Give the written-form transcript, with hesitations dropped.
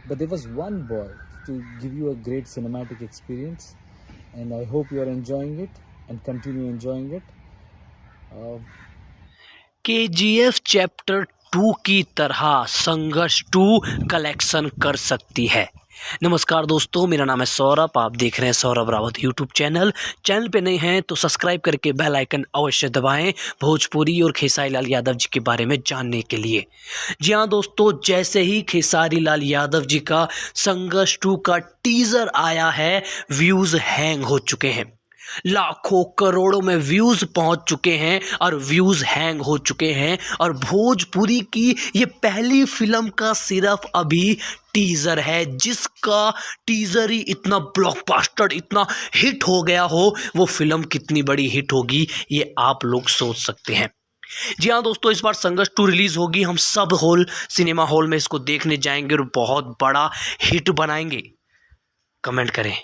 but there was one boy to give you a great cinematic experience, and I hope you are enjoying it and continue enjoying it. KGF chapter 2 की तरह संघर्ष 2 collection कर सकती है। नमस्कार दोस्तों, मेरा नाम है सौरभ। आप देख रहे हैं सौरभ रावत यूट्यूब चैनल पे नए हैं तो सब्सक्राइब करके बेल आइकन अवश्य दबाएं भोजपुरी और खेसारी लाल यादव जी के बारे में जानने के लिए। जी हाँ दोस्तों, जैसे ही खेसारी लाल यादव जी का संघर्ष 2 का टीजर आया है, व्यूज़ हैंग हो चुके हैं। लाखों करोड़ों में व्यूज पहुंच चुके हैं और व्यूज हैंग हो चुके हैं। और भोजपुरी की ये पहली फिल्म का सिर्फ अभी टीजर है, जिसका टीजर ही इतना ब्लॉकबस्टर, इतना हिट हो गया हो, वो फिल्म कितनी बड़ी हिट होगी ये आप लोग सोच सकते हैं। जी हाँ दोस्तों, इस बार संघर्ष 2 रिलीज होगी। हम सब सिनेमा हॉल में इसको देखने जाएंगे और बहुत बड़ा हिट बनाएंगे। कमेंट करें।